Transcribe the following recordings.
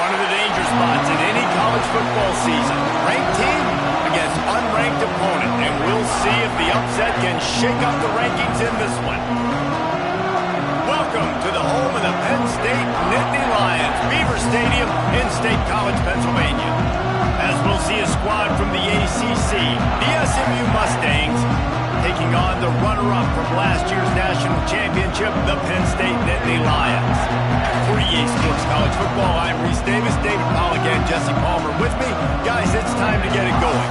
One of the danger spots in any college football season. Ranked team against unranked opponent. And we'll see if the upset can shake up the rankings in this one. Welcome to the home of the Penn State Nittany Lions, Beaver Stadium in State College, Pennsylvania. As we'll see a squad from the ACC, the SMU Mustangs, taking on the runner-up from last year's national championship, the Penn State Nittany Lions. For EA Sports College Football, I'm Reese Davis, David Pollack, and Jesse Palmer with me. Guys, it's time to get it going.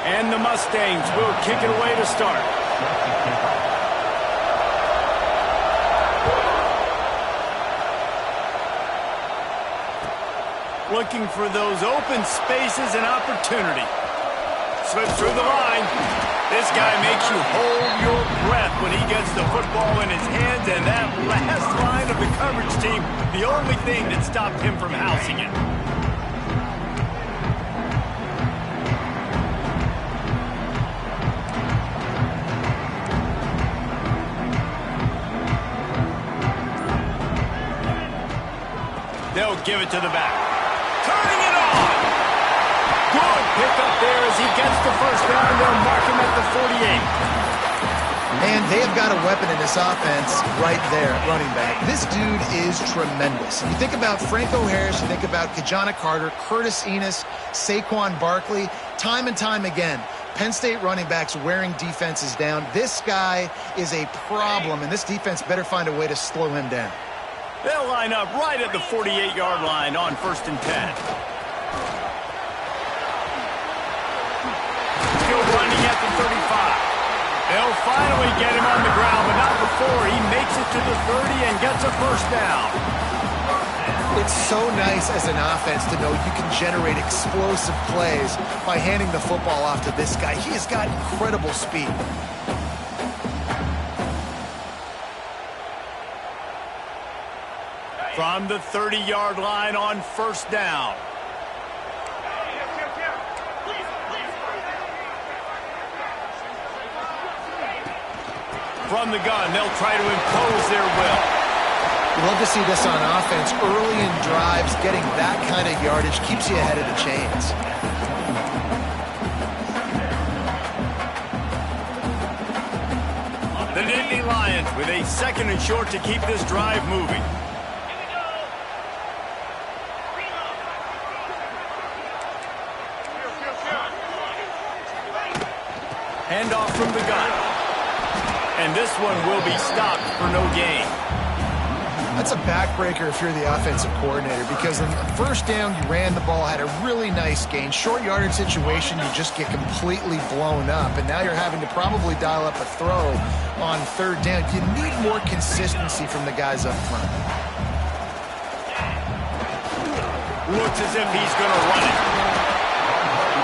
And the Mustangs will kick it away to start. Looking for those open spaces and opportunity. Slips through the line. This guy makes you hold your breath when he gets the football in his hands, and that last line of the coverage team, the only thing that stopped him from housing it. They'll give it to the back. Turning it on! Good pickup there as he gets the first down. They'll mark him at the 48. And they have got a weapon in this offense right there, running back. This dude is tremendous. You think about Franco Harris, you think about Kajana Carter, Curtis Enos, Saquon Barkley, time and time again. Penn State running backs wearing defenses down. This guy is a problem, and this defense better find a way to slow him down. They'll line up right at the 48-yard line on 1st and 10. Still running at the 35. They'll finally get him on the ground, but not before he makes it to the 30 and gets a first down. It's so nice as an offense to know you can generate explosive plays by handing the football off to this guy. He has got incredible speed. From the 30-yard line on 1st down. From the gun, they'll try to impose their will. You love to see this on offense. Early in drives, getting that kind of yardage keeps you ahead of the chains. The Nittany Lions with a 2nd and short to keep this drive moving. Handoff from the gun. And this one will be stopped for no gain. That's a backbreaker if you're the offensive coordinator, because on the 1st down, you ran the ball, had a really nice gain. Short yardage situation, you just get completely blown up, and now you're having to probably dial up a throw on 3rd down. You need more consistency from the guys up front. Looks as if he's going to run it.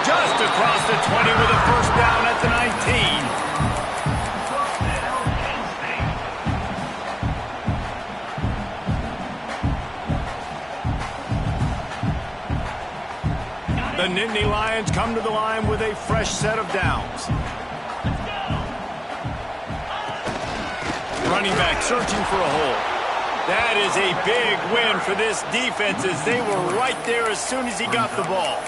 Just across the 20 with a first down at the 19. The Nittany Lions come to the line with a fresh set of downs. Running back searching for a hole. That is a big win for this defense as they were right there as soon as he got the ball.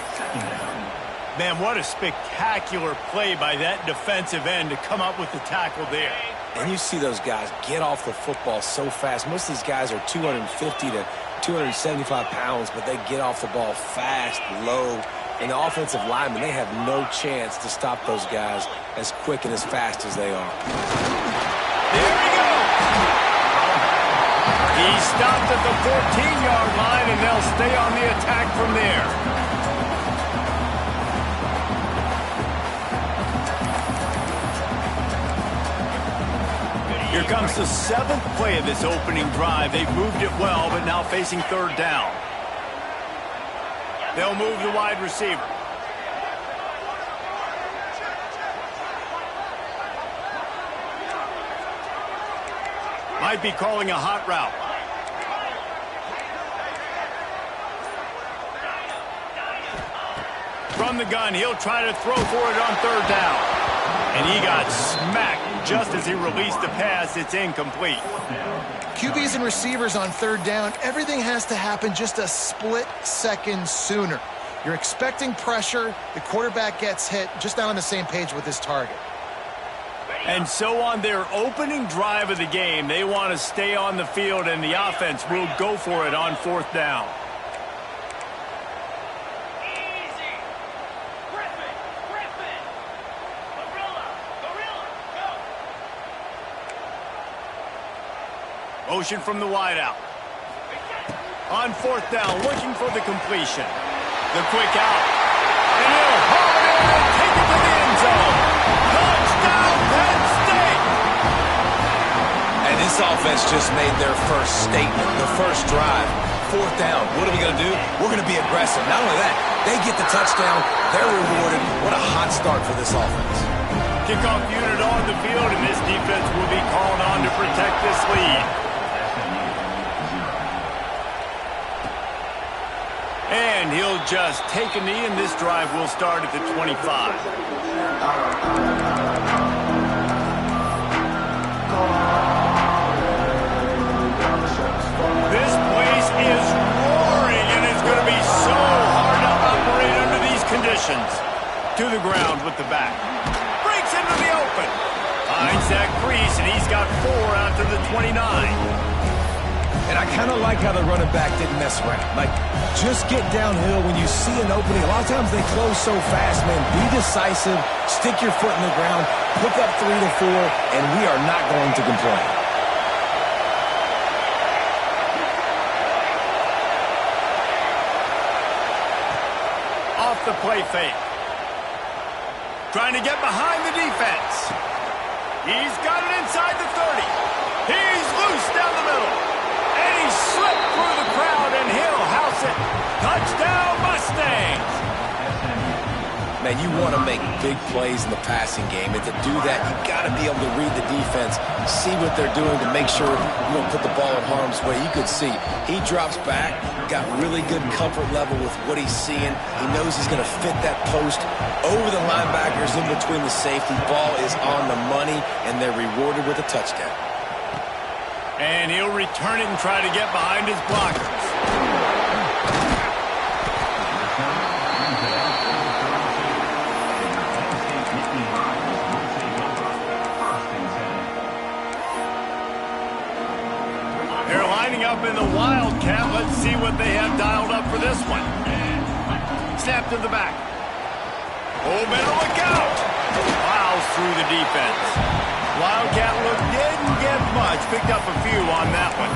Man, what a spectacular play by that defensive end to come up with the tackle there. And you see those guys get off the football so fast. Most of these guys are 250 to 275 pounds, but they get off the ball fast, low. And the offensive linemen, they have no chance to stop those guys as quick and as fast as they are. There he goes. He stopped at the 14-yard line, and they'll stay on the attack from there. Here comes the 7th play of this opening drive. They've moved it well, but now facing 3rd down. They'll move the wide receiver. Might be calling a hot route. From the gun, he'll try to throw for it on 3rd down. And he got smacked just as he released the pass. It's incomplete. QBs and receivers on 3rd down, everything has to happen just a split second sooner. You're expecting pressure, the quarterback gets hit, just not on the same page with his target. And so on their opening drive of the game, they want to stay on the field, and the offense will go for it on 4th down. Motion from the wideout. On 4th down, looking for the completion. The quick out. And he'll haul it in and take it to the end zone. Touchdown, Penn State! And this offense just made their first statement, the first drive. 4th down. What are we going to do? We're going to be aggressive. Not only that, they get the touchdown. They're rewarded. What a hot start for this offense. Kickoff unit on the field, and this defense will be called on to protect this lead. And he'll just take a knee, and this drive will start at the 25. This place is roaring, and it's going to be so hard to operate under these conditions. To the ground with the back. Breaks into the open. Finds that crease, and he's got 4 out to the 29. And I kind of like how the running back didn't mess around. Like, just get downhill when you see an opening. A lot of times they close so fast, man. Be decisive, stick your foot in the ground, pick up 3 to 4, and we are not going to complain. Off the play fake. Trying to get behind the defense. He's got it inside the 30. He's loose down the middle. And he slipped through the crowd, and he'll house it. Touchdown, Mustangs! Man, you want to make big plays in the passing game, and to do that, you got to be able to read the defense, see what they're doing to make sure you don't put the ball in harm's way. You could see he drops back, got really good comfort level with what he's seeing. He knows he's going to fit that post over the linebackers in between the safety. Ball is on the money, and they're rewarded with a touchdown. And he'll return it and try to get behind his blockers. They're lining up in the Wildcat. Let's see what they have dialed up for this one. Snap to the back. Oh, better look out. Plows through the defense. Wildcat look didn't get much. Picked up a few on that one.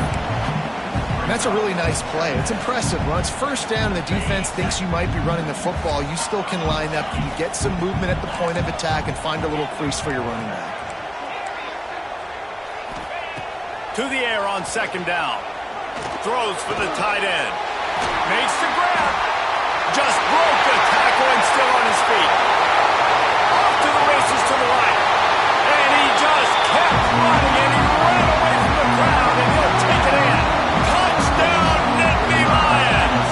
And that's a really nice play. It's impressive. When it's 1st down and the defense thinks you might be running the football, you still can line up. You get some movement at the point of attack and find a little crease for your running back. To the air on 2nd down. Throws for the tight end. Makes the grab. Just broke the tackle and still on his feet. Off to the races to the right. And he just kept running, and he ran away from the crowd, and he'll take it in. Touchdown, Nittany Lions!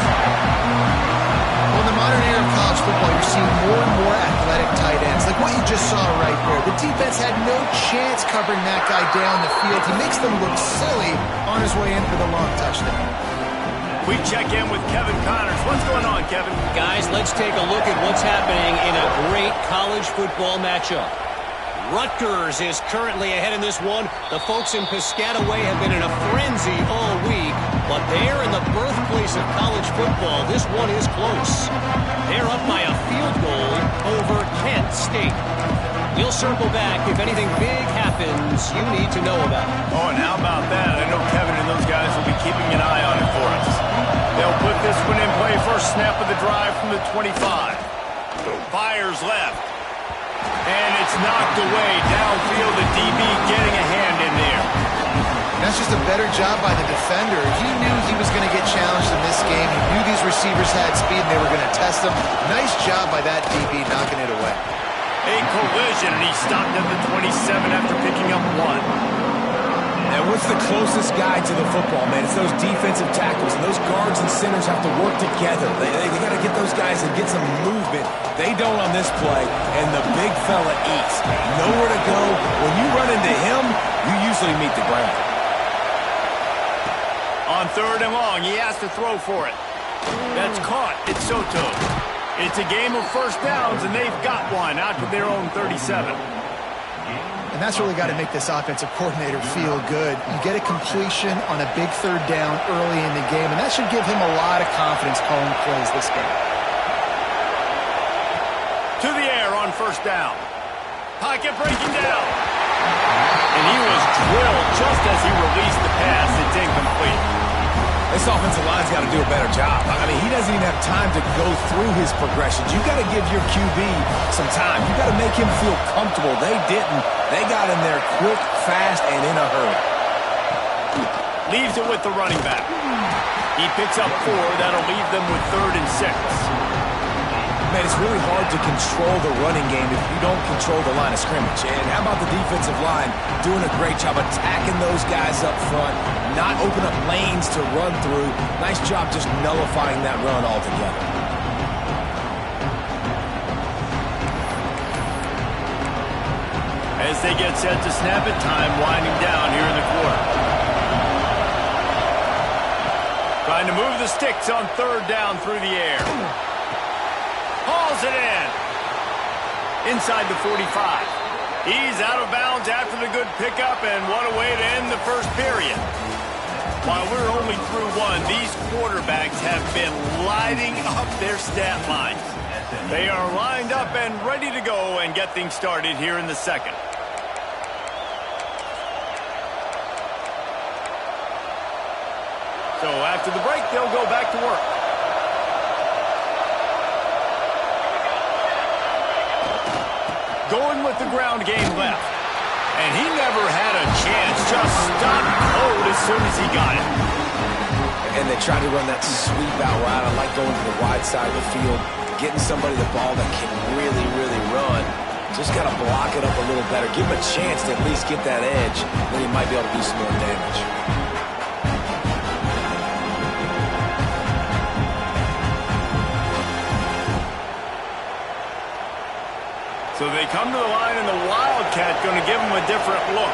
Well, in the modern era of college football, you're seeing more and more athletic tight ends. Like what you just saw right there. The defense had no chance covering that guy down the field. He makes them look silly on his way in for the long touchdown. We check in with Kevin Connors. What's going on, Kevin? Guys, let's take a look at what's happening in a great college football matchup. Rutgers is currently ahead in this one. The folks in Piscataway have been in a frenzy all week, but there in the birthplace of college football, this one is close. They're up by a field goal over Kent State. We'll circle back if anything big happens you need to know about. Oh, and how about that? I know Kevin and those guys will be keeping an eye on it for us. They'll put this one in play. First snap of the drive from the 25. Fires left. And it's knocked away downfield. The DB getting a hand in there. That's just a better job by the defender. He knew he was going to get challenged in this game. He knew these receivers had speed and they were going to test him. Nice job by that DB knocking it away. A collision, and he stopped at the 27 after picking up 1. And what's the closest guy to the football, man? It's those defensive tackles. And those guards and centers have to work together. They got to get those guys and get some movement. They don't on this play, and the big fella eats. Nowhere to go. When you run into him, you usually meet the ground. On 3rd and long, he has to throw for it. That's caught. It's Soto. It's a game of first downs, and they've got one out to their own 37. And that's really got to make this offensive coordinator feel good. You get a completion on a big 3rd down early in the game, and that should give him a lot of confidence calling plays this game. To the air on 1st down. Pocket breaking down. And he was drilled just as he released the pass. It's incomplete. This offensive line's got to do a better job. I mean, he doesn't even have time to go through his progressions. You got to give your QB some time. You got to make him feel comfortable. They didn't. They got in there quick, fast, and in a hurry. Leaves it with the running back. He picks up 4. That'll leave them with 3rd and 6. Man, it's really hard to control the running game if you don't control the line of scrimmage. And how about the defensive line doing a great job attacking those guys up front, not open up lanes to run through. Nice job just nullifying that run altogether. As they get set to snap it, time winding down here in the quarter. Trying to move the sticks on 3rd down through the air. Hauls it in. Inside the 45. He's out of bounds after the good pickup, and what a way to end the first period. While we're only through 1, these quarterbacks have been lighting up their stat lines. They are lined up and ready to go and get things started here in the 2nd. So after the break, they'll go back to work. Going with the ground game left. And he never had a chance. Just stopped cold as soon as he got it. And they tried to run that sweep out route. I like going to the wide side of the field, getting somebody the ball that can really, really run. Just got to block it up a little better. Give him a chance to at least get that edge. Then he might be able to do some more damage. So they come to the line, and the Wildcat going to give them a different look.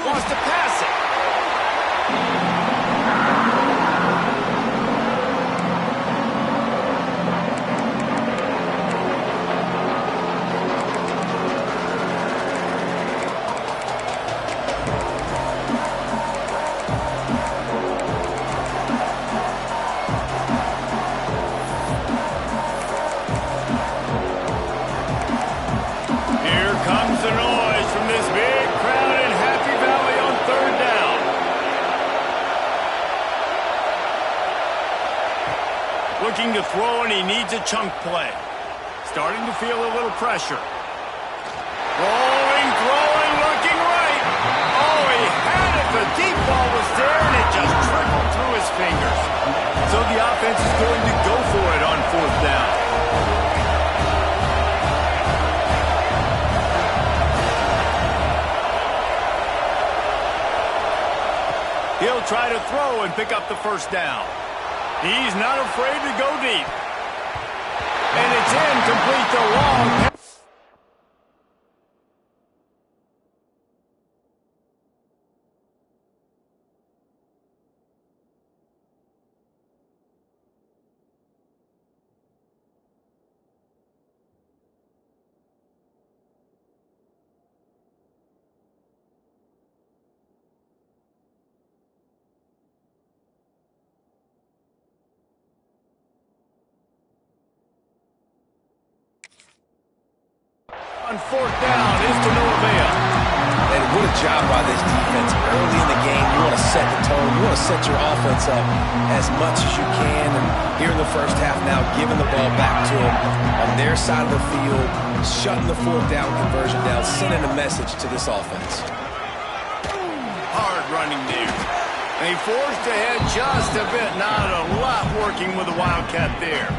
Wants to pass it. Looking to throw, and he needs a chunk play. Starting to feel a little pressure. Rolling, throwing, looking right. Oh, he had it. The deep ball was there, and it just trickled through his fingers. So the offense is going to go for it on 4th down. He'll try to throw and pick up the 1st down. He's not afraid to go deep. And it's incomplete to Long. On 4th down is to no avail. And what a Good job by this defense. Early in the game, you want to set the tone. You want to set your offense up as much as you can. And here in the first half now, giving the ball back to them on their side of the field, shutting the fourth down conversion down, sending a message to this offense. Hard running there. They forced ahead just a bit. Not a lot working with the Wildcat there.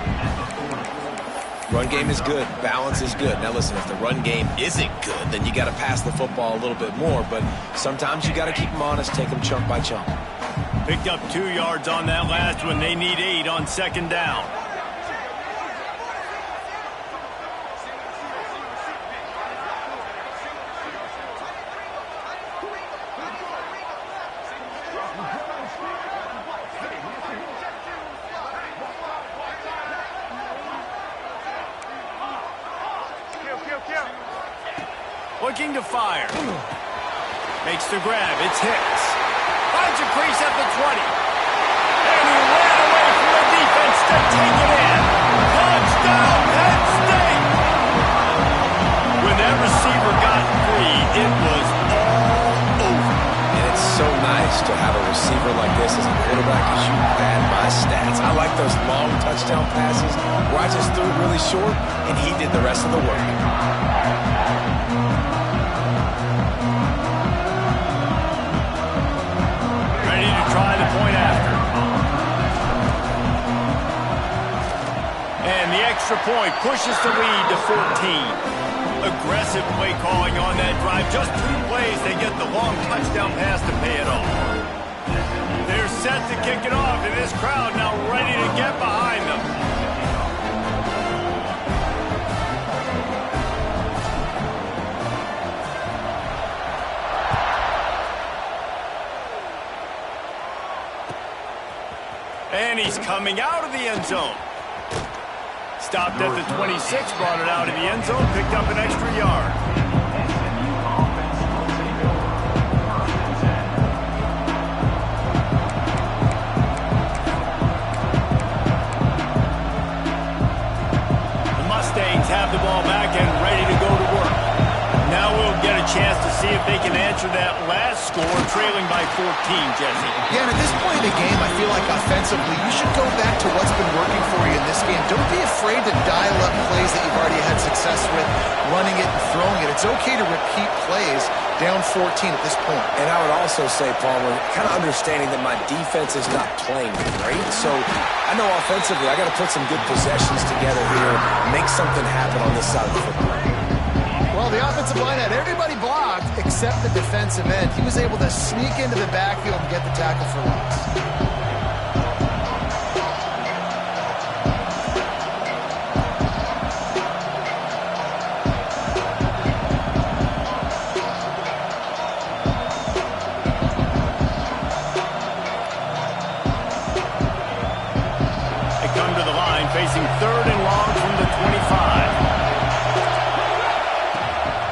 Run game is good. Balance is good. Now listen, if the run game isn't good, then you got to pass the football a little bit more. But sometimes you got to keep them honest, take them chunk by chunk. Picked up 2 yards on that last one. They need 8 on second down. Looking to fire. Makes the grab. It's Hicks. Finds a crease at the 20. And he ran away from the defense to take it in. Touchdown, Penn State! When that receiver got free, it was all over. And it's so nice to have a receiver like this as a quarterback because you pad my stats. I like those long touchdown passes where I just threw it really short and he did the rest of the work. Try the point after. And the extra point pushes the lead to 14. Aggressive play calling on that drive. Just 2 plays, they get the long touchdown pass to pay it off. They're set to kick it off, and this crowd now ready to get behind them. And he's coming out of the end zone. Stopped at the 26, brought it out of the end zone, picked up an extra yard. The Mustangs have the ball back and ready to go to work. Now we'll get a chance to see if they can answer that last score, trailing by 14, Jesse. Yeah, and at this point in the game, I feel like offensively, you should go back to what's been working for you in this game. Don't be afraid to dial up plays that you've already had success with, running it and throwing it. It's okay to repeat plays down 14 at this point. And I would also say, Palmer, kind of understanding that my defense is not playing great. So I know offensively I got to put some good possessions together here, make something happen on this side of the football. Well, the offensive line had everybody blocked except the defensive end. He was able to sneak into the backfield and get the tackle for loss. Facing 3rd and long from the 25.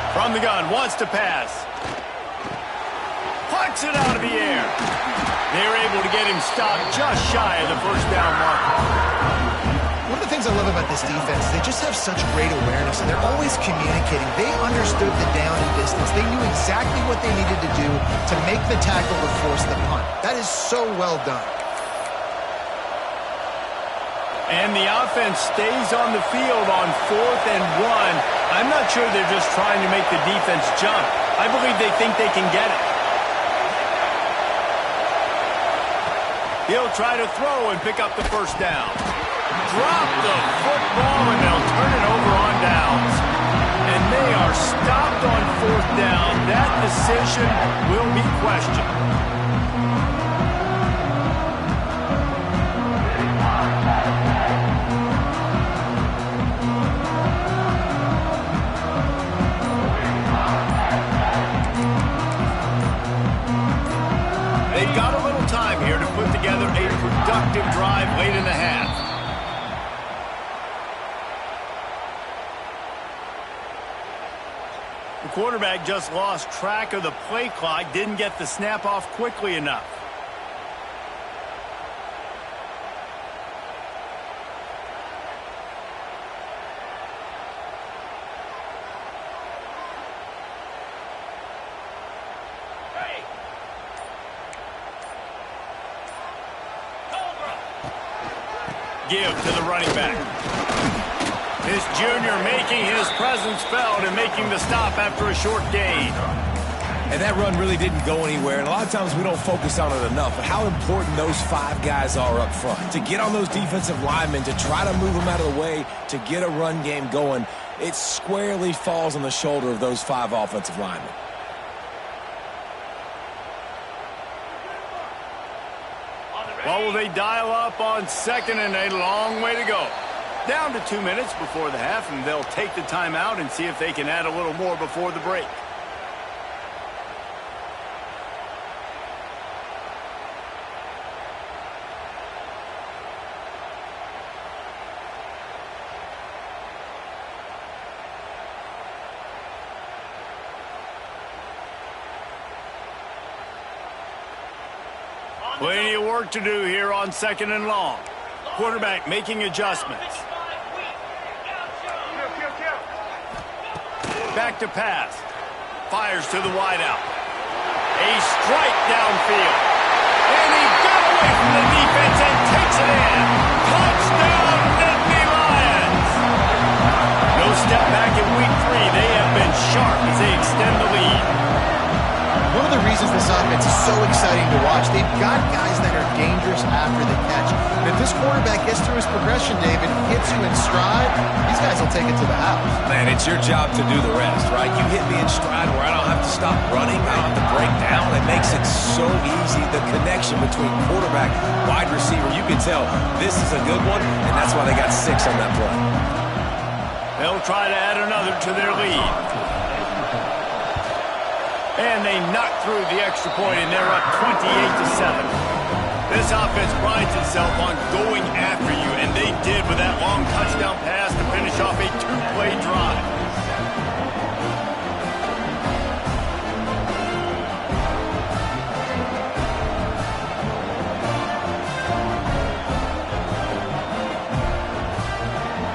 From the gun, wants to pass. Plucks it out of the air. They're able to get him stopped just shy of the first down mark. One of the things I love about this defense, they just have such great awareness, and they're always communicating. They understood the down and distance. They knew exactly what they needed to do to make the tackle to force the punt. That is so well done. And the offense stays on the field on 4th and 1. I'm not sure they're just trying to make the defense jump. I believe they think they can get it. He'll try to throw and pick up the first down. Drop the football and they'll turn it over on downs. And they are stopped on 4th down. That decision will be questioned. They've got a little time here to put together a productive drive late in the half. The quarterback just lost track of the play clock, didn't get the snap off quickly enough. give to the running back. This junior making his presence felt and making the stop after a short gain. And that run really didn't go anywhere, and a lot of times we don't focus on it enough, but how important those 5 guys are up front. To get on those defensive linemen, to try to move them out of the way, to get a run game going, it squarely falls on the shoulder of those 5 offensive linemen. What will they dial up on second and a long way to go? Down to 2 minutes before the half, and they'll take the timeout and see if they can add a little more before the break. Plenty of work to do here on second and long. Quarterback making adjustments. Back to pass. Fires to the wideout. A strike downfield. And he got away from the defense and takes it in. Touchdown, Nittany Lions. No step back in week 3. They have been sharp as they extend the lead. One of the reasons this offense is so exciting to watch, they've got guys that are dangerous after the catch. And if this quarterback gets through his progression, David, hits you in stride, these guys will take it to the house. Man, it's your job to do the rest, right? You hit me in stride where I don't have to stop running, I don't have to break down. It makes it so easy. The connection between quarterback, wide receiver, you can tell this is a good one, and that's why they got 6 on that play. They'll try to add another to their lead. And they knock through the extra point, and they're up 28-7. This offense prides itself on going after you, and they did with that long touchdown pass to finish off a 2-play drive.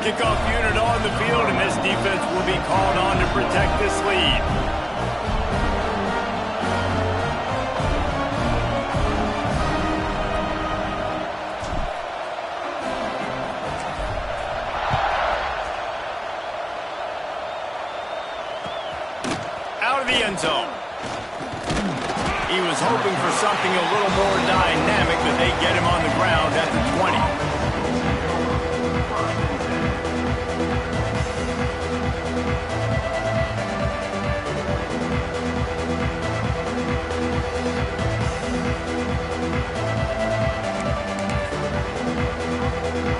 Kickoff unit on the field, and this defense will be called on to protect this lead. Zone. He was hoping for something a little more dynamic, but they get him on the ground at the 20.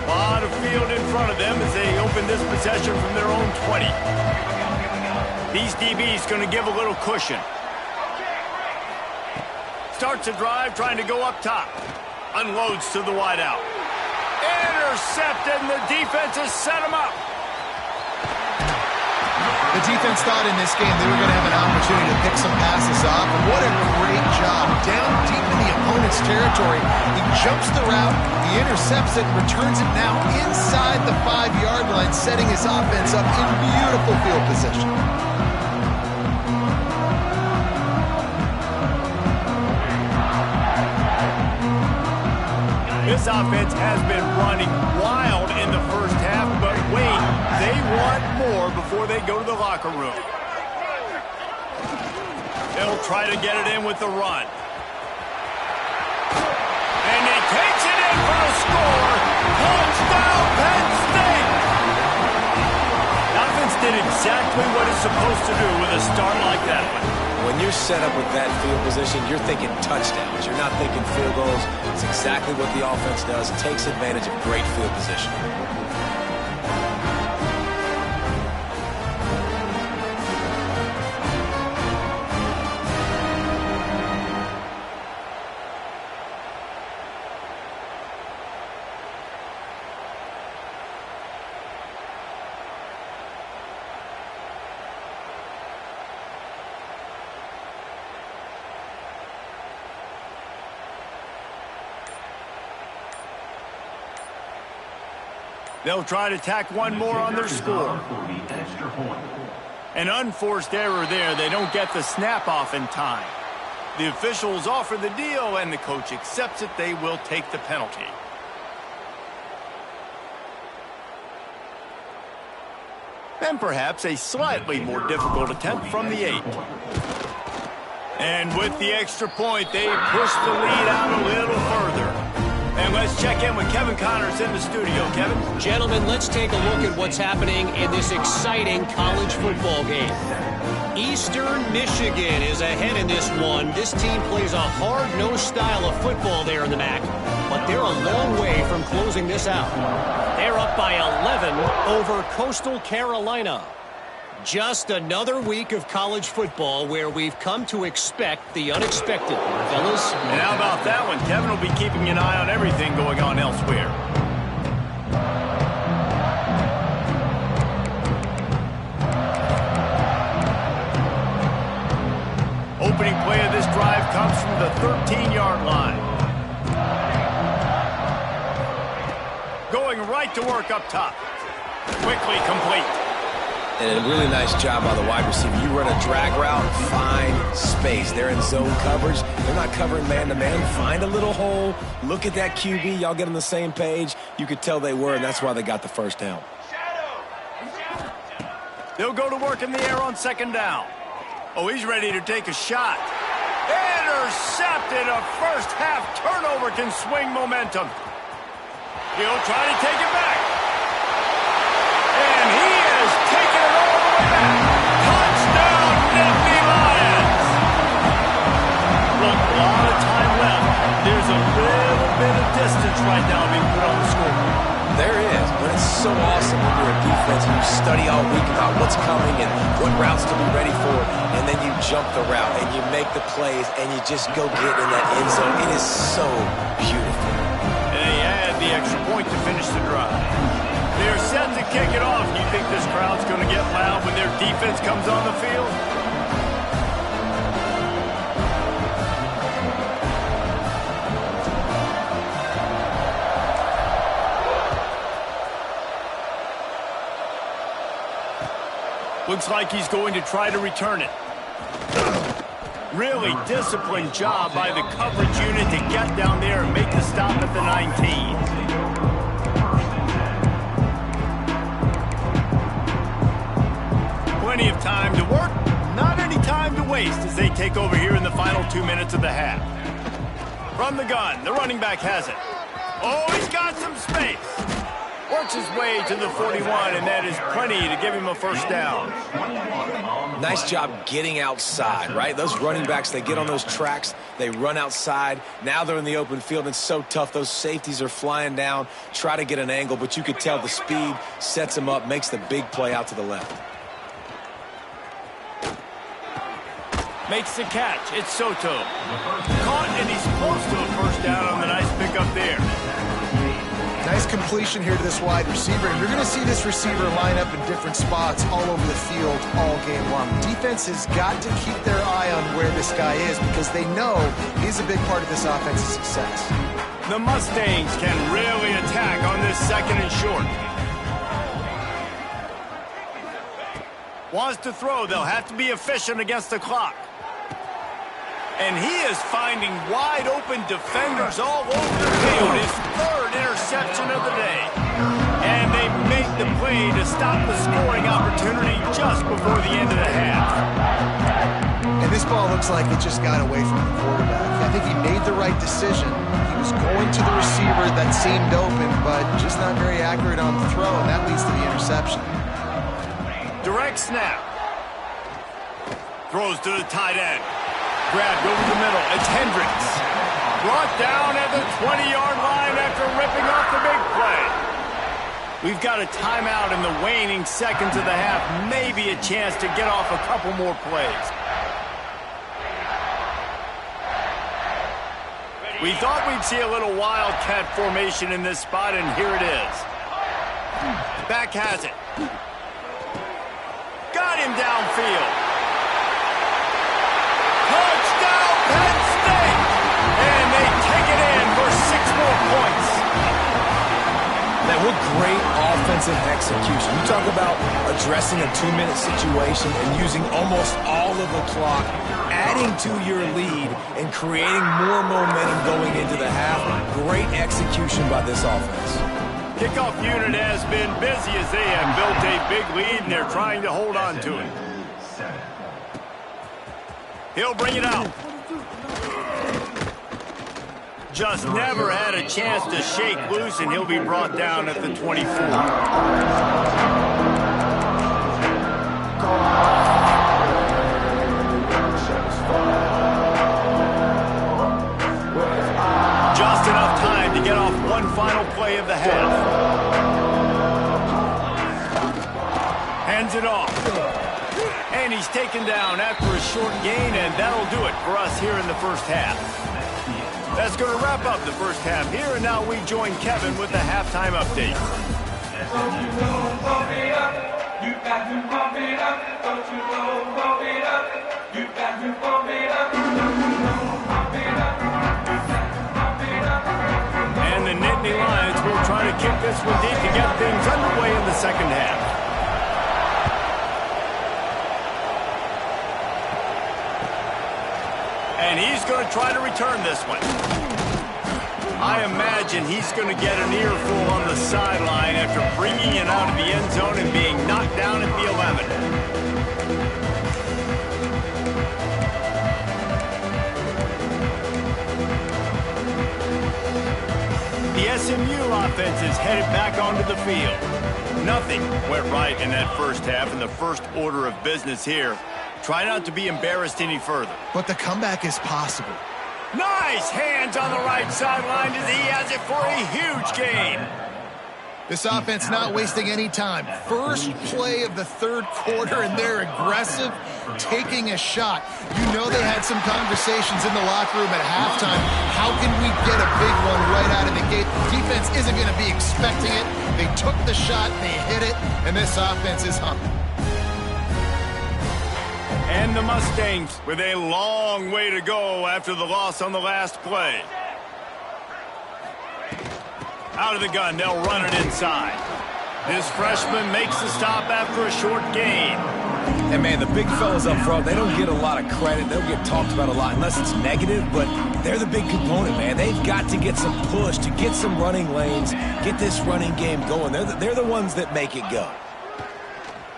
A lot of field in front of them as they open this possession from their own 20. These DBs going to give a little cushion. Starts a drive trying to go up top. Unloads to the wideout. Intercepted, and the defense has set him up. The defense thought in this game they were going to have an opportunity to pick some passes off, and what a great job. Down deep in the opponent's territory, he jumps the route, he intercepts it, and returns it now inside the 5-yard line, setting his offense up in beautiful field position. This offense has been running wild in the first half, but wait, they want more before they go to the locker room. They'll try to get it in with the run. And he takes it in for a score. Touchdown, Penn State! The offense did exactly what it's supposed to do with a start like that one. When you're set up with that field position, you're thinking touchdowns. You're not thinking field goals. It's exactly what the offense does. It takes advantage of great field position. They'll try to tack one more on their score. An unforced error there. They don't get the snap off in time. The officials offer the deal, and the coach accepts it. They will take the penalty. And perhaps a slightly more difficult attempt from the 8. And with the extra point, they push the lead out a little further. And let's check in with Kevin Connors in the studio. Kevin? Gentlemen, let's take a look at what's happening in this exciting college football game. Eastern Michigan is ahead in this one. This team plays a hard-nosed style of football there in the MAC, but they're a long way from closing this out. They're up by 11 over Coastal Carolina. Just another week of college football where we've come to expect the unexpected, fellas. And how about that one? Kevin will be keeping an eye on everything going on elsewhere. Opening play of this drive comes from the 13-yard line. Going right to work up top. Quickly complete. And a really nice job by the wide receiver. You run a drag route, find space. They're in zone coverage. They're not covering man-to-man. Find a little hole. Look at that QB. Y'all get on the same page. You could tell they were, and that's why they got the first down. They'll go to work in the air on second down. Oh, he's ready to take a shot. Intercepted. A first-half turnover can swing momentum. He'll try to take it back. And he is taking it all the way back. Touchdown, Nittany Lions. Look, a lot of time left. There's a little bit of distance right now being put on the scoreboard. There is, but it's so awesome when you're a defense and you study all week about what's coming and what routes to be ready for, and then you jump the route and you make the plays and you just go get in that end zone. It is so beautiful. And they add the extra point to finish the drive. They're set to kick it off. Do you think this crowd's going to get loud when their defense comes on the field? Looks like he's going to try to return it. Really disciplined job by the coverage unit to get down there and make the stop at the 19. Plenty of time to work, not any time to waste as they take over here in the final 2 minutes of the half. From the gun, the running back has it. Oh, he's got some space. Works his way to the 41, and that is plenty to give him a first down. Nice job getting outside, right? Those running backs, they get on those tracks, they run outside. Now they're in the open field. It's so tough. Those safeties are flying down, try to get an angle, but you could tell the speed sets him up, makes the big play out to the left. Makes the catch. It's Soto. Caught, and he's close to a first down on the nice pickup there. Nice completion here to this wide receiver. And you're going to see this receiver line up in different spots all over the field all game long. Defense has got to keep their eye on where this guy is because they know he's a big part of this offense's success. The Mustangs can really attack on this second and short. Wants to throw. They'll have to be efficient against the clock. And he is finding wide-open defenders all over the field. His third interception of the day. And they make the play to stop the scoring opportunity just before the end of the half. And this ball looks like it just got away from the quarterback. I think he made the right decision. He was going to the receiver that seemed open, but just not very accurate on the throw, and that leads to the interception. Direct snap. Throws to the tight end. Grabbed over the middle. It's Hendricks. Brought down at the 20-yard line after ripping off the big play. We've got a timeout in the waning seconds of the half. Maybe a chance to get off a couple more plays. We thought we'd see a little wildcat formation in this spot, and here it is. Back has it. Got him downfield. Touchdown, Penn State! And they take it in for 6 more points. Man, what great offensive execution. You talk about addressing a 2-minute situation and using almost all of the clock, adding to your lead and creating more momentum going into the half. Great execution by this offense. Kickoff unit has been busy as they have built a big lead, and they're trying to hold on to it. He'll bring it out. Just never had a chance to shake loose, and he'll be brought down at the 24. Just enough time to get off one final play of the half. Hands it off. And he's taken down after a short gain, and that'll do it for us here in the first half. That's going to wrap up the first half here, and now we join Kevin with the halftime update. And the Nittany Lions will try to kick this one deep to get things underway in the second half. And he's going to try to return this one. I imagine he's going to get an earful on the sideline after bringing it out of the end zone and being knocked down at the 11. The SMU offense is headed back onto the field. Nothing went right in that first half, and the first order of business here. Try not to be embarrassed any further. But the comeback is possible. Nice hands on the right sideline as he has it for a huge gain. This offense not wasting any time. First play of the third quarter, and they're aggressive, taking a shot. You know they had some conversations in the locker room at halftime. How can we get a big one right out of the gate? The defense isn't going to be expecting it. They took the shot, they hit it, and this offense is humming. And the Mustangs with a long way to go after the loss on the last play. Out of the gun, they'll run it inside. This freshman makes the stop after a short gain. And, man, the big fellas up front, they don't get a lot of credit. They don't get talked about a lot unless it's negative, but they're the big component, man. They've got to get some push to get some running lanes, get this running game going. They're the ones that make it go.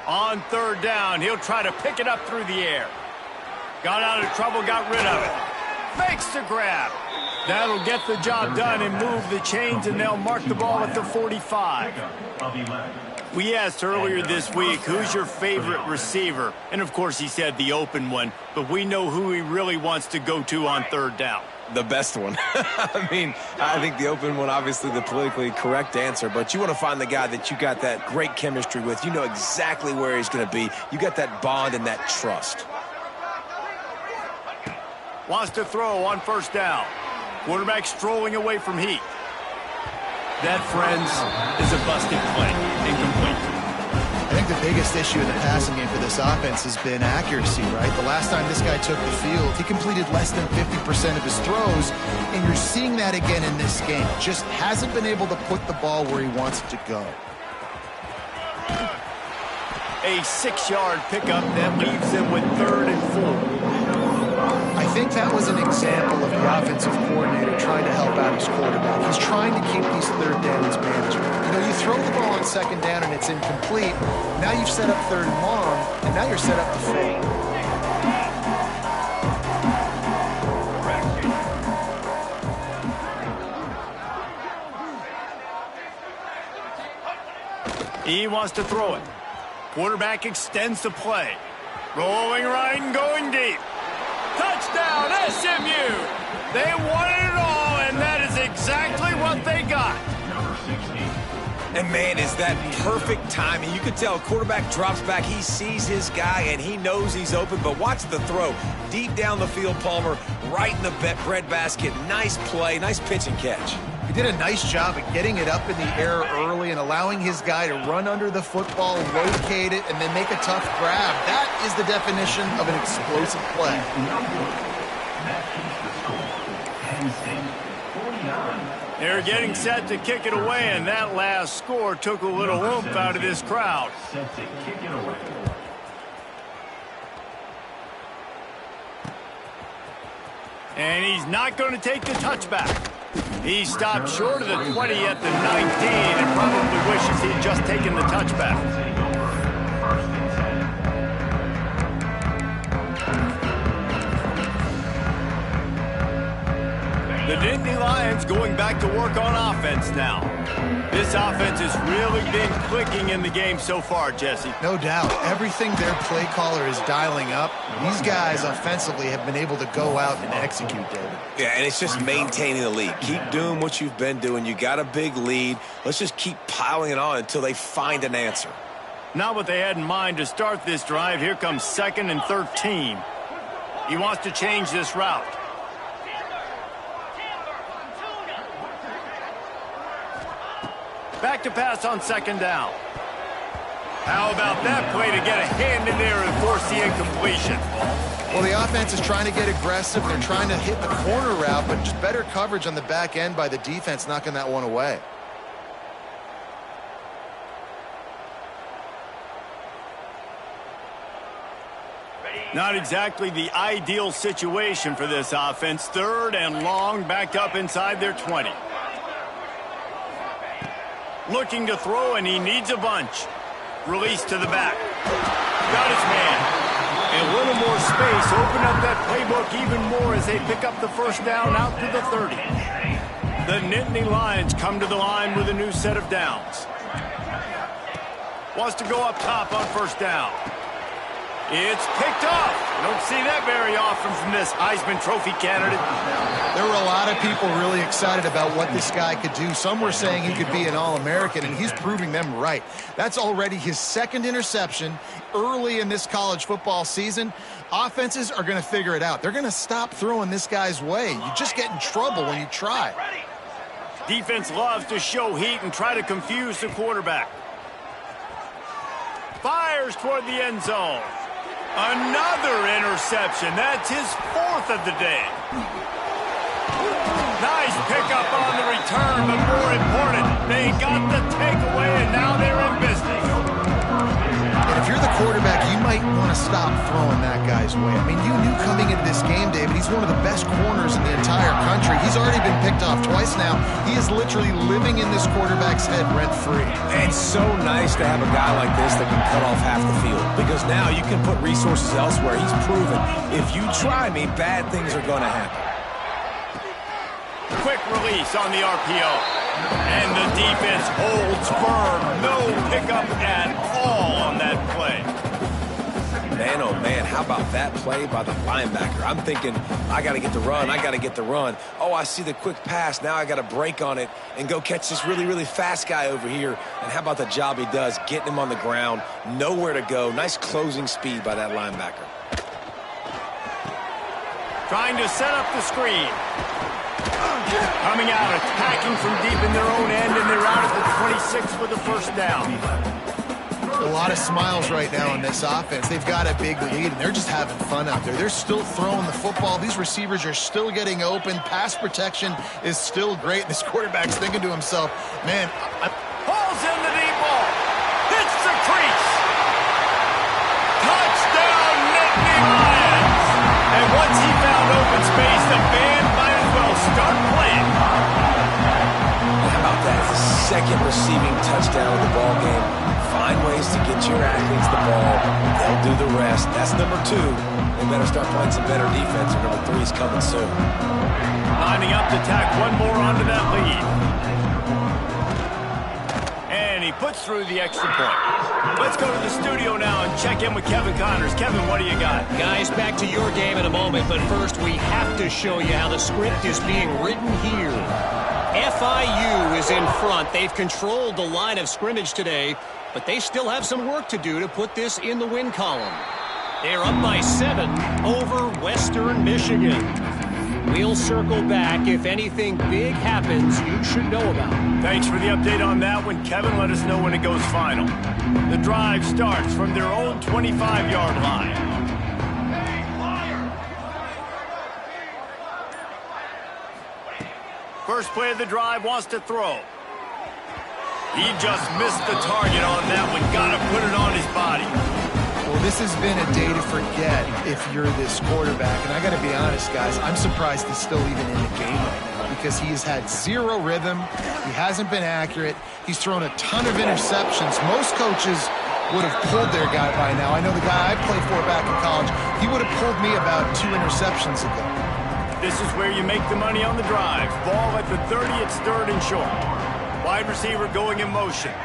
On third down, he'll try to pick it up through the air. Got out of trouble, got rid of it. Makes the grab. That'll get the job done and move the chains, and they'll mark the ball at the 45. We asked earlier this week, who's your favorite receiver? And, of course, he said the open one, but we know who he really wants to go to on third down. The best one. I mean, I think the open one, obviously the politically correct answer, but you want to find the guy that you got that great chemistry with. You know exactly where he's going to be. You got that bond and that trust. Wants to throw on first down. Quarterback strolling away from heat. That, friends, is a busted play. Incomplete. I think the biggest issue in the passing game for this offense has been accuracy, right? The last time this guy took the field, he completed less than 50% of his throws, and you're seeing that again in this game. Just hasn't been able to put the ball where he wants it to go. A 6-yard pickup that leaves them with 3rd and 4. I think that was an example of the offensive coordinator trying to help out his quarterback. He's trying to keep these third downs manageable. You know, you throw the ball on second down and it's incomplete. Now you've set up 3rd and long, and now you're set up to fail. He wants to throw it. Quarterback extends the play. Rolling right and going deep. Touchdown, SMU! They wanted it all, and that is exactly what they got. And, man, is that perfect timing. You could tell quarterback drops back. He sees his guy, and he knows he's open. But watch the throw. Deep down the field, Palmer, right in the breadbasket. Nice play, nice pitch and catch. He did a nice job at getting it up in the air early and allowing his guy to run under the football, locate it, and then make a tough grab. That is the definition of an explosive play. They're getting set to kick it away, and that last score took a little oomph out of this crowd. And he's not going to take the touchback. He stopped short of the 20 at the 19 and probably wishes he had just taken the touchback. The Nittany Lions going back to work on offense now. This offense has really been clicking in the game so far, Jesse. No doubt. Everything their play caller is dialing up, these guys offensively have been able to go out and execute, David. Yeah, and it's just maintaining the lead. Keep doing what you've been doing. You got a big lead. Let's just keep piling it on until they find an answer. Not what they had in mind to start this drive. Here comes 2nd and 13. He wants to change this route. Back to pass on 2nd down. How about that play to get a hand in there and force the incompletion? Well, the offense is trying to get aggressive. They're trying to hit the corner route, but just better coverage on the back end by the defense, knocking that one away. Not exactly the ideal situation for this offense. 3rd and long, backed up inside their 20. Looking to throw, and he needs a bunch. Release to the back. Got his man. And a little more space. Open up that playbook even more as they pick up the 1st down out to the 30. The Nittany Lions come to the line with a new set of downs. Wants to go up top on 1st down. It's picked off. Don't see that very often from this Heisman Trophy candidate. There were a lot of people really excited about what this guy could do. Some were saying he could be an All-American, and he's proving them right. That's already his 2nd interception early in this college football season. Offenses are going to figure it out. They're going to stop throwing this guy's way. You just get in trouble when you try. Defense loves to show heat and try to confuse the quarterback. Fires toward the end zone. Another interception. That's his 4th of the day. Nice pickup on the return, but more important, they got the takeaway, and now they're in business. And if you're the quarterback, you might want to stop throwing that guy's way. I mean, you knew coming into this game, David, he's one of the best corners in the entire country. He's already been picked off twice now. He is literally living in this quarterback's head rent-free. It's so nice to have a guy like this that can cut off half the field, because now you can put resources elsewhere. He's proven, if you try me, bad things are going to happen. Quick release on the RPO. And the defense holds firm. No pickup at all on that play. Man, oh man, how about that play by the linebacker? I'm thinking, I got to get the run, I got to get the run. Oh, I see the quick pass. Now I got to break on it and go catch this really, really fast guy over here. And how about the job he does, getting him on the ground, nowhere to go. Nice closing speed by that linebacker. Trying to set up the screen. Coming out, attacking from deep in their own end, and they're out at the 26 for the 1st down. A lot of smiles right now in this offense. They've got a big lead, and they're just having fun out there. They're still throwing the football. These receivers are still getting open. Pass protection is still great. This quarterback's thinking to himself, man, Pulls in the deep ball. Hits the crease. Touchdown, Nittany Lions. And once he found open space, the band might as well start playing. How about that? It's the 2nd receiving touchdown of the ball game. Find ways to get your athletes the ball. They'll do the rest. That's number 2. They better start playing some better defense, or number 3 is coming soon. Lining up to tack one more onto that lead. And he puts through the extra point. Let's go to the studio now and check in with Kevin Connors. Kevin, what do you got? Guys, back to your game in a moment, but first we have to show you how the script is being written here. FIU is in front. They've controlled the line of scrimmage today, but they still have some work to do to put this in the win column. They're up by 7 over Western Michigan. We'll circle back. If anything big happens, you should know about. Thanks for the update on that one, Kevin. Let us know when it goes final. The drive starts from their own 25-yard line. First play of the drive, wants to throw. He just missed the target on that one. Got to put it on his body. Well, This has been a day to forget if you're this quarterback. And I got to be honest, guys, I'm surprised he's still even in the game right now because he has had zero rhythm. He hasn't been accurate. He's thrown a ton of interceptions. Most coaches would have pulled their guy by now. I know the guy I played for back in college, he would have pulled me about 2 interceptions ago. This is where you make the money on the drive. Ball at the 30, it's 3rd and short. Wide receiver going in motion.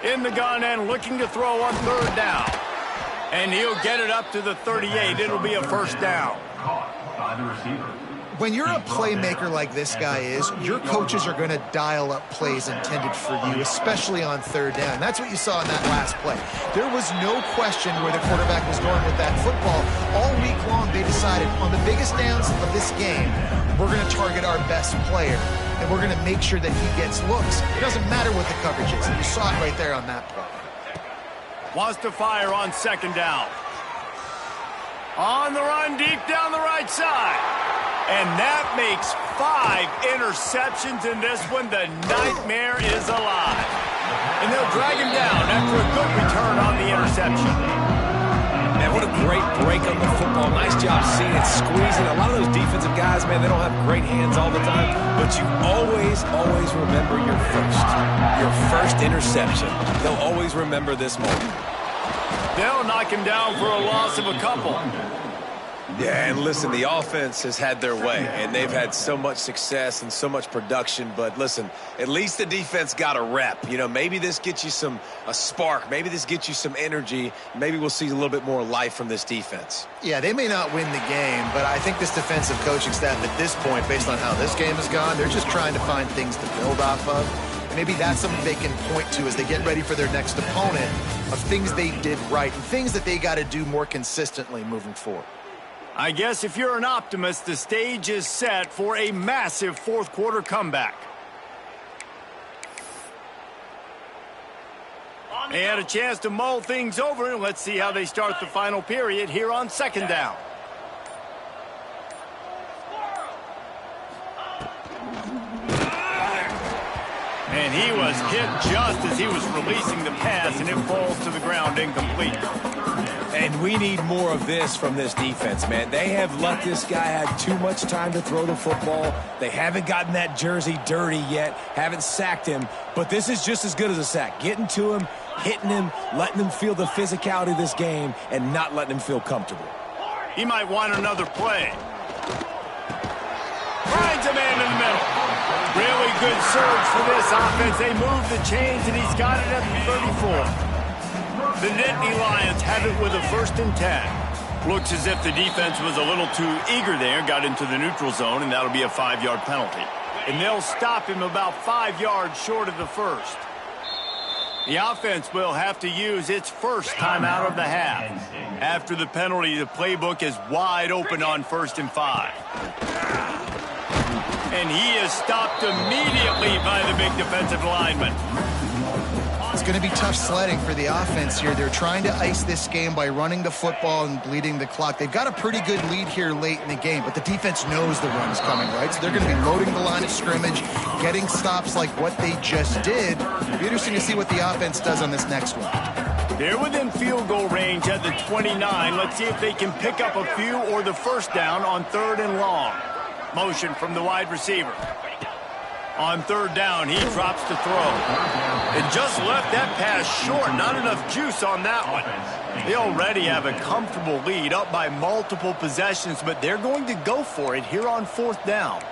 In the gun and looking to throw on 3rd down. And he'll get it up to the 38. It'll be a 1st down. When you're a playmaker like this guy is, your coaches are going to dial up plays intended for you, especially on 3rd down. That's what you saw in that last play. There was no question where the quarterback was going with that football. All week long, they decided on the biggest downs of this game, we're going to target our best player, and we're going to make sure that he gets looks. It doesn't matter what the coverage is, and you saw it right there on that play. Wants to fire on 2nd down. On the run, deep down the right side. And that makes 5 interceptions in this one. The nightmare is alive. And they'll drag him down after a good return on the interception. Man, what a great break on the football. Nice job seeing it, squeezing. A lot of those defensive guys, man, they don't have great hands all the time, but you always remember your first interception. They'll always remember this moment. They'll knock him down for a loss of a couple. Yeah, and listen, the offense has had their way, and they've had so much success and so much production. But listen, at least the defense got a rep. You know, maybe this gets you a spark. Maybe this gets you some energy. Maybe we'll see a little bit more life from this defense. Yeah, they may not win the game, but I think this defensive coaching staff at this point, based on how this game has gone, they're just trying to find things to build off of. Maybe that's something they can point to as they get ready for their next opponent of things they did right and things that they got to do more consistently moving forward. I guess if you're an optimist, the stage is set for a massive 4th quarter comeback. They had a chance to mull things over, and let's see how they start the final period here on 2nd down. And he was hit just as he was releasing the pass, and it falls to the ground incomplete. And we need more of this from this defense, man. They have let this guy have too much time to throw the football. They haven't gotten that jersey dirty yet, haven't sacked him. But this is just as good as a sack. Getting to him, hitting him, letting him feel the physicality of this game, and not letting him feel comfortable. He might want another play. Finds a man in the middle. Really good surge for this offense. They move the chains, and he's got it at the 34. The Nittany Lions have it with a 1st and 10. Looks as if the defense was a little too eager there, got into the neutral zone, and that'll be a 5-yard penalty. And they'll stop him about 5 yards short of the 1st. The offense will have to use its first timeout of the half. After the penalty, the playbook is wide open on 1st and 5. And he is stopped immediately by the big defensive lineman. It's going to be tough sledding for the offense here. They're trying to ice this game by running the football and bleeding the clock. They've got a pretty good lead here late in the game, but the defense knows the run is coming, right? So they're going to be loading the line of scrimmage, getting stops like what they just did. It'll be interesting to see what the offense does on this next one. They're within field goal range at the 29. Let's see if they can pick up a few or the 1st down on 3rd and long. Motion from the wide receiver. On 3rd down, he drops to throw. And just left that pass short. Not enough juice on that one. They already have a comfortable lead, up by multiple possessions, but they're going to go for it here on 4th down.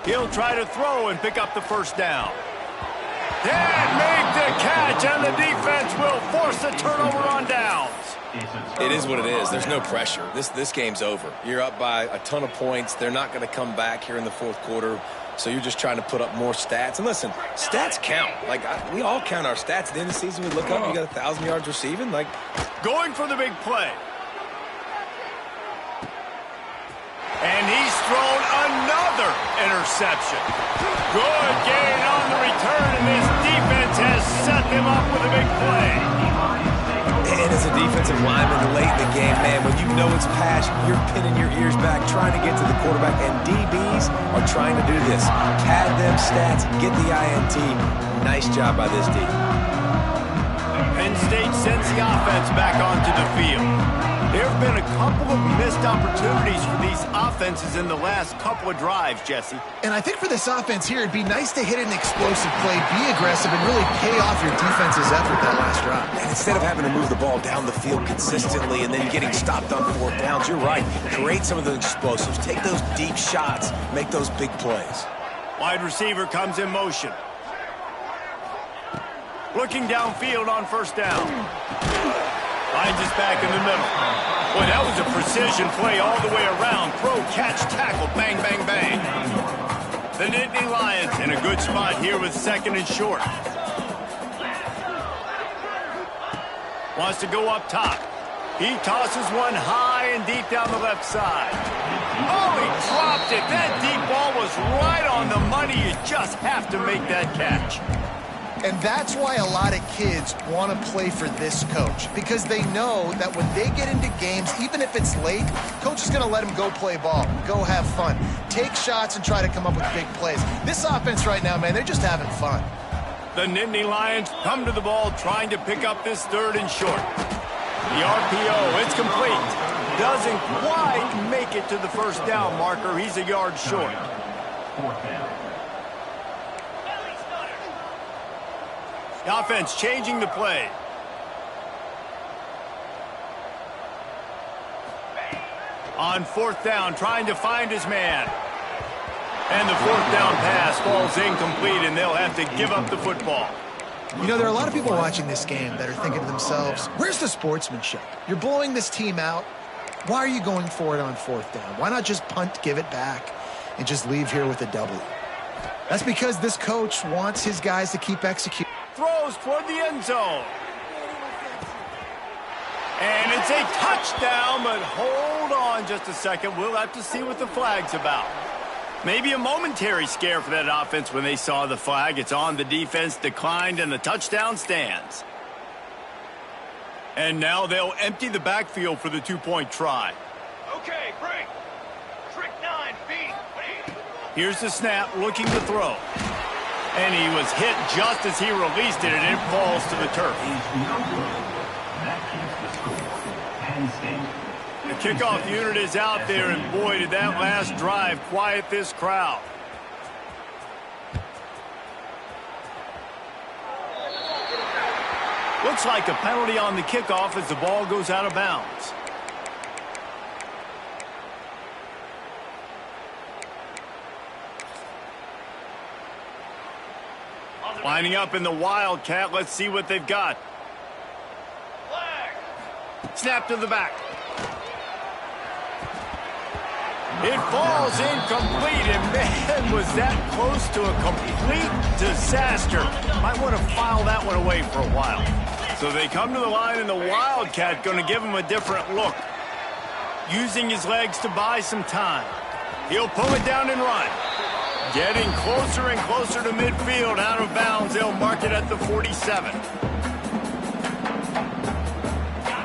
He'll try to throw and pick up the 1st down. And make the catch, and the defense will force a turnover on downs. It is what it is. There's no pressure. This game's over. You're up by a ton of points. They're not going to come back here in the 4th quarter, so you're just trying to put up more stats. And listen, stats count. We all count our stats. At the end of the season, we look up, you got 1,000 yards receiving. Going for the big play. And he's thrown another interception. Good gain on the return, and this defense has set them up with a big play. And as a defensive lineman late in the game, man, when you know it's pass, you're pinning your ears back, trying to get to the quarterback, and DBs are trying to do this. Pad them stats, get the INT. Nice job by this D. Penn State sends the offense back onto the field. There have been a couple of missed opportunities for these offenses in the last couple of drives, Jesse. And I think for this offense here, it'd be nice to hit an explosive play, be aggressive, and really pay off your defense's effort that last drive. And instead of having to move the ball down the field consistently and then getting stopped on 4th downs, you're right. Create some of those explosives. Take those deep shots. Make those big plays. Wide receiver comes in motion. Looking downfield on 1st down. Finds us back in the middle. Boy, that was a precision play all the way around. Throw, catch, tackle, bang, bang, bang. The Nittany Lions in a good spot here with 2nd and short. Wants to go up top. He tosses one high and deep down the left side. Oh, he dropped it. That deep ball was right on the money. You just have to make that catch. And that's why a lot of kids want to play for this coach, because they know that when they get into games, even if it's late, coach is going to let them go play ball, go have fun, take shots and try to come up with big plays. This offense right now, man, they're just having fun. The Nittany Lions come to the ball trying to pick up this 3rd and short. The RPO, it's complete. Doesn't quite make it to the 1st down marker. He's a yard short. 4th down. The offense changing the play. On 4th down, trying to find his man. And the 4th down pass falls incomplete, and they'll have to give up the football. You know, there are a lot of people watching this game that are thinking to themselves, where's the sportsmanship? You're blowing this team out. Why are you going for it on 4th down? Why not just punt, give it back, and just leave here with a W? That's because this coach wants his guys to keep executing. Throws toward the end zone. And it's a touchdown, but hold on just a second. We'll have to see what the flag's about. Maybe a momentary scare for that offense when they saw the flag. It's on, the defense declined, and the touchdown stands. And now they'll empty the backfield for the 2-point try. Okay, break. Trick 9, feet. Here's the snap, looking to throw. And he was hit just as he released it, and it falls to the turf. That keeps the score. Penn State. The kickoff unit is out there, and boy, did that last drive quiet this crowd. Looks like a penalty on the kickoff as the ball goes out of bounds. Lining up in the Wildcat. Let's see what they've got. Snap to the back. It falls incomplete, and man, was that close to a complete disaster. Might want to file that one away for a while. So they come to the line, and the Wildcat going to give him a different look. Using his legs to buy some time. He'll pull it down and run. Getting closer and closer to midfield, out of bounds. They'll mark it at the 47.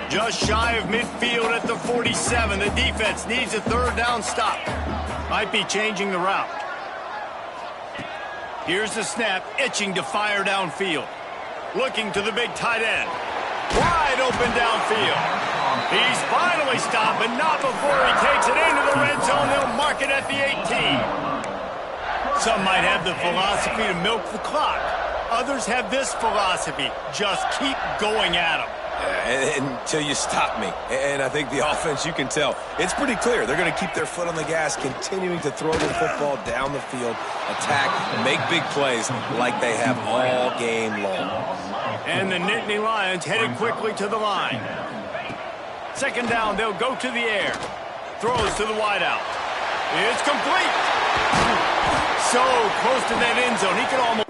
Just shy of midfield at the 47. The defense needs a 3rd down stop. Might be changing the route. Here's the snap, itching to fire downfield. Looking to the big tight end. Wide open downfield. He's finally stopped, but not before he takes it into the red zone. They'll mark it at the 18. Some might have the philosophy to milk the clock. Others have this philosophy, just keep going at them. Until you stop me. And I think the offense, you can tell, it's pretty clear. They're going to keep their foot on the gas, continuing to throw the football down the field, attack, make big plays like they have all game long. And the Nittany Lions headed quickly to the line. 2nd down, they'll go to the air. Throws to the wideout. It's complete. So close to that end zone, he could almost